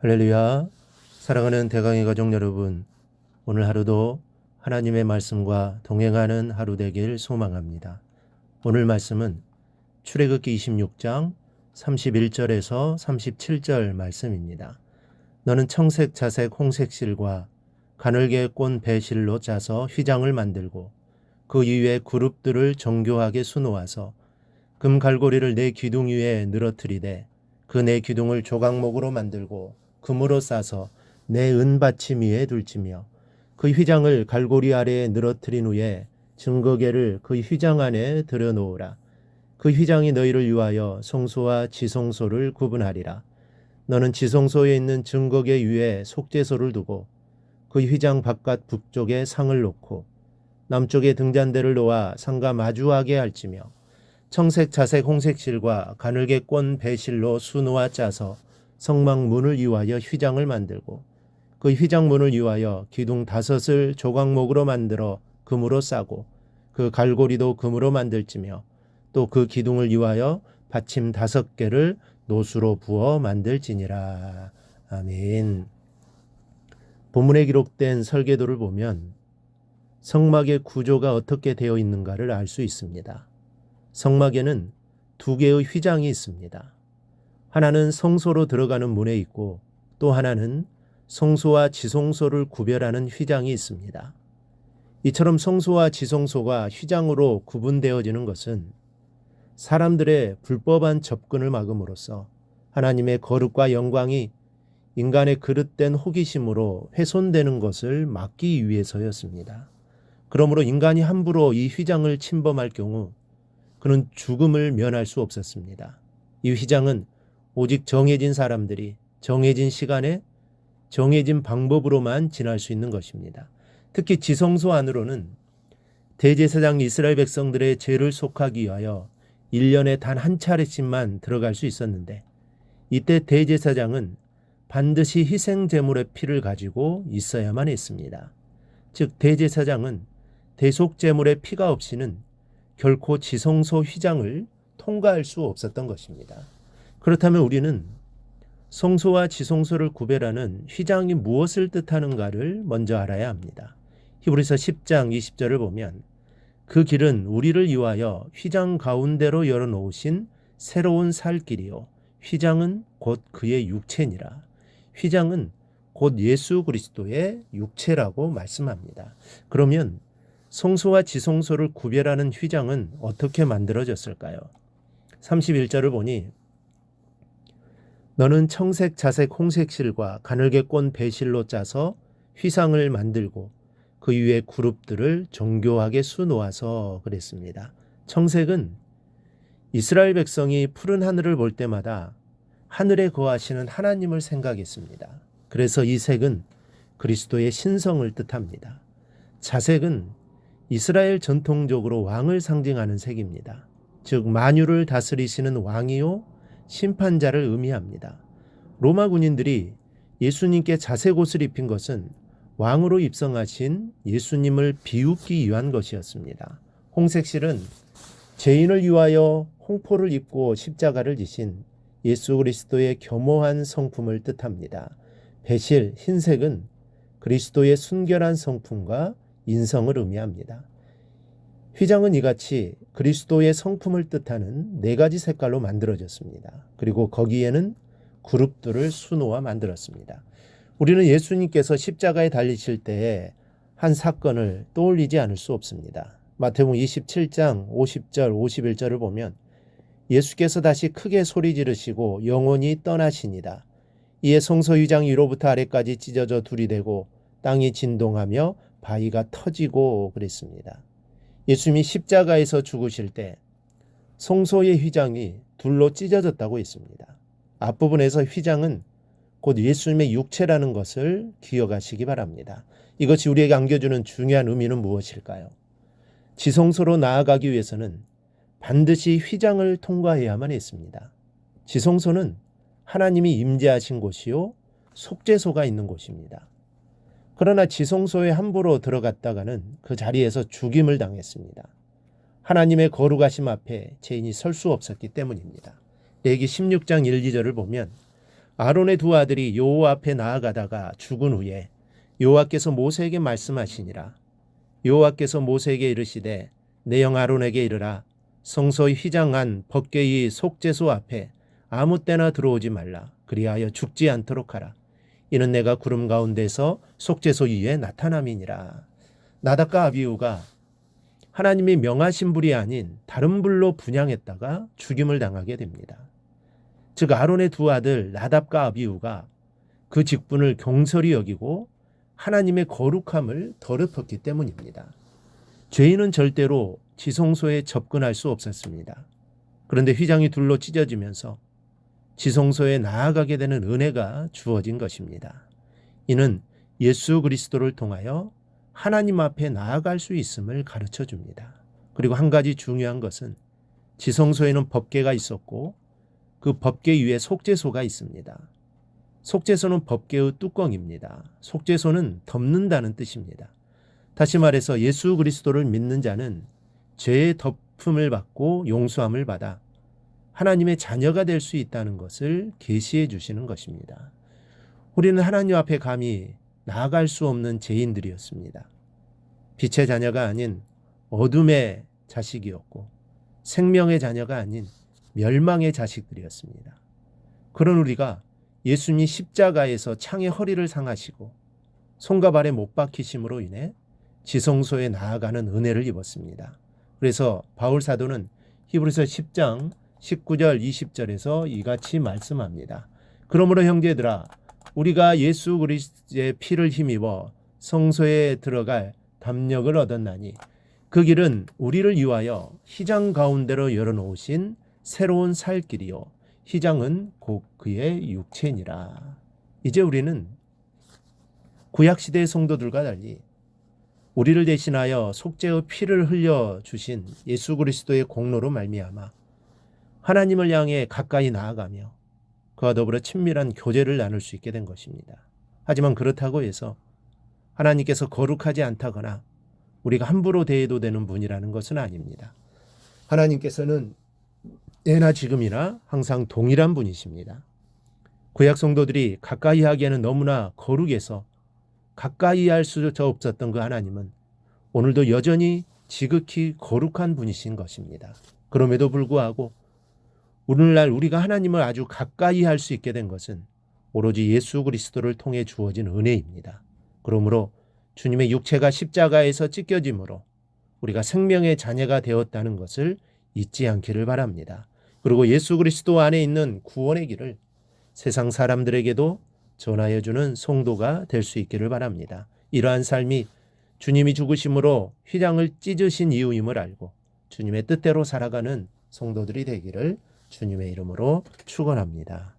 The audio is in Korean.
할렐루야. 사랑하는 대강의 가족 여러분, 오늘 하루도 하나님의 말씀과 동행하는 하루 되길 소망합니다. 오늘 말씀은 출애굽기 26장 31절에서 37절 말씀입니다. 너는 청색, 자색, 홍색 실과 가늘게 꼰 배실로 짜서 휘장을 만들고 그 위에 그룹들을 정교하게 수놓아서 금 갈고리를 네 기둥 위에 늘어뜨리되 그 네 기둥을 조각목으로 만들고 금으로 싸서 네 은받침 위에 둘지며 그 휘장을 갈고리 아래에 늘어뜨린 후에 증거계를 그 휘장 안에 들여놓으라. 그 휘장이 너희를 위하여 성소와 지성소를 구분하리라. 너는 지성소에 있는 증거계 위에 속죄소를 두고 그 휘장 바깥 북쪽에 상을 놓고 남쪽에 등잔대를 놓아 상과 마주하게 할지며 청색, 자색, 홍색 실과 가늘게 꼰 배실로 수놓아 짜서 성막 문을 위하여 휘장을 만들고 그 휘장 문을 위하여 기둥 5을 조각목으로 만들어 금으로 싸고 그 갈고리도 금으로 만들지며 또 그 기둥을 위하여 받침 5개를 노수로 부어 만들지니라. 아멘. 본문에 기록된 설계도를 보면 성막의 구조가 어떻게 되어 있는가를 알 수 있습니다. 성막에는 2개의 휘장이 있습니다. 하나는 성소로 들어가는 문에 있고 또 하나는 성소와 지성소를 구별하는 휘장이 있습니다. 이처럼 성소와 지성소가 휘장으로 구분되어지는 것은 사람들의 불법한 접근을 막음으로써 하나님의 거룩과 영광이 인간의 그릇된 호기심으로 훼손되는 것을 막기 위해서였습니다. 그러므로 인간이 함부로 이 휘장을 침범할 경우 그는 죽음을 면할 수 없었습니다. 이 휘장은 오직 정해진 사람들이 정해진 시간에 정해진 방법으로만 지날 수 있는 것입니다. 특히 지성소 안으로는 대제사장 이스라엘 백성들의 죄를 속하기 위하여 1년에 단 한 차례씩만 들어갈 수 있었는데 이때 대제사장은 반드시 희생 제물의 피를 가지고 있어야만 했습니다. 즉 대제사장은 대속 제물의 피가 없이는 결코 지성소 휘장을 통과할 수 없었던 것입니다. 그렇다면 우리는 성소와 지성소를 구별하는 휘장이 무엇을 뜻하는가를 먼저 알아야 합니다. 히브리서 10장 20절을 보면 그 길은 우리를 위하여 휘장 가운데로 열어놓으신 새로운 살 길이요 휘장은 곧 그의 육체니라. 휘장은 곧 예수 그리스도의 육체라고 말씀합니다. 그러면 성소와 지성소를 구별하는 휘장은 어떻게 만들어졌을까요? 31절을 보니 너는 청색, 자색, 홍색 실과 가늘게 꼰 배실로 짜서 휘상을 만들고 그 위에 그룹들을 정교하게 수놓아서 그랬습니다. 청색은 이스라엘 백성이 푸른 하늘을 볼 때마다 하늘에 거하시는 하나님을 생각했습니다. 그래서 이 색은 그리스도의 신성을 뜻합니다. 자색은 이스라엘 전통적으로 왕을 상징하는 색입니다. 즉 만유를 다스리시는 왕이요 심판자를 의미합니다. 로마 군인들이 예수님께 자색 옷을 입힌 것은 왕으로 입성하신 예수님을 비웃기 위한 것이었습니다. 홍색 실은 죄인을 위하여 홍포를 입고 십자가를 지신 예수 그리스도의 겸허한 성품을 뜻합니다. 배실, 흰색은 그리스도의 순결한 성품과 인성을 의미합니다. 휘장은 이같이 그리스도의 성품을 뜻하는 4가지 색깔로 만들어졌습니다. 그리고 거기에는 그룹들을 수놓아 만들었습니다. 우리는 예수님께서 십자가에 달리실 때에 한 사건을 떠올리지 않을 수 없습니다. 마태복음 27장 50절 51절을 보면 예수께서 다시 크게 소리 지르시고 영원히 떠나시니라. 이에 성소 휘장 위로부터 아래까지 찢어져 둘이 되고 땅이 진동하며 바위가 터지고 그랬습니다. 예수님이 십자가에서 죽으실 때 성소의 휘장이 둘로 찢어졌다고 했습니다. 앞부분에서 휘장은 곧 예수님의 육체라는 것을 기억하시기 바랍니다. 이것이 우리에게 안겨주는 중요한 의미는 무엇일까요? 지성소로 나아가기 위해서는 반드시 휘장을 통과해야만 했습니다. 지성소는 하나님이 임재하신 곳이요 속죄소가 있는 곳입니다. 그러나 지성소에 함부로 들어갔다가는 그 자리에서 죽임을 당했습니다. 하나님의 거룩하심 앞에 죄인이 설 수 없었기 때문입니다. 레위기 16장 1, 2절을 보면 아론의 두 아들이 여호와 앞에 나아가다가 죽은 후에 여호와께서 모세에게 말씀하시니라. 여호와께서 모세에게 이르시되 내 형 아론에게 이르라. 성소의 휘장한 법궤의 속죄소 앞에 아무 때나 들어오지 말라. 그리하여 죽지 않도록 하라. 이는 내가 구름 가운데서 속죄소 위에 나타남이니라. 나답과 아비후가 하나님이 명하신 불이 아닌 다른 불로 분향했다가 죽임을 당하게 됩니다. 즉 아론의 두 아들 나답과 아비후가 그 직분을 경솔히 여기고 하나님의 거룩함을 더럽혔기 때문입니다. 죄인은 절대로 지성소에 접근할 수 없었습니다. 그런데 휘장이 둘로 찢어지면서 지성소에 나아가게 되는 은혜가 주어진 것입니다. 이는 예수 그리스도를 통하여 하나님 앞에 나아갈 수 있음을 가르쳐 줍니다. 그리고 한 가지 중요한 것은 지성소에는 법궤가 있었고 그 법궤 위에 속죄소가 있습니다. 속죄소는 법궤의 뚜껑입니다. 속죄소는 덮는다는 뜻입니다. 다시 말해서 예수 그리스도를 믿는 자는 죄의 덮음을 받고 용서함을 받아 하나님의 자녀가 될 수 있다는 것을 계시해 주시는 것입니다. 우리는 하나님 앞에 감히 나아갈 수 없는 죄인들이었습니다. 빛의 자녀가 아닌 어둠의 자식이었고 생명의 자녀가 아닌 멸망의 자식들이었습니다. 그런 우리가 예수님 십자가에서 창의 허리를 상하시고 손과 발에 못 박히심으로 인해 지성소에 나아가는 은혜를 입었습니다. 그래서 바울 사도는 히브리서 10장 19절 20절에서 이같이 말씀합니다. 그러므로 형제들아 우리가 예수 그리스도의 피를 힘입어 성소에 들어갈 담력을 얻었나니 그 길은 우리를 위하여 휘장 가운데로 열어놓으신 새로운 살 길이요 휘장은 곧 그의 육체니라. 이제 우리는 구약시대의 성도들과 달리 우리를 대신하여 속죄의 피를 흘려주신 예수 그리스도의 공로로 말미암아 하나님을 향해 가까이 나아가며 그와 더불어 친밀한 교제를 나눌 수 있게 된 것입니다. 하지만 그렇다고 해서 하나님께서 거룩하지 않다거나 우리가 함부로 대해도 되는 분이라는 것은 아닙니다. 하나님께서는 예나 지금이나 항상 동일한 분이십니다. 구약 성도들이 가까이 하기에는 너무나 거룩해서 가까이 할 수 없었던 그 하나님은 오늘도 여전히 지극히 거룩한 분이신 것입니다. 그럼에도 불구하고 오늘날 우리가 하나님을 아주 가까이 할 수 있게 된 것은 오로지 예수 그리스도를 통해 주어진 은혜입니다. 그러므로 주님의 육체가 십자가에서 찢겨짐으로 우리가 생명의 자녀가 되었다는 것을 잊지 않기를 바랍니다. 그리고 예수 그리스도 안에 있는 구원의 길을 세상 사람들에게도 전하여 주는 성도가 될 수 있기를 바랍니다. 이러한 삶이 주님이 죽으심으로 휘장을 찢으신 이유임을 알고 주님의 뜻대로 살아가는 성도들이 되기를 주님의 이름으로 축원합니다.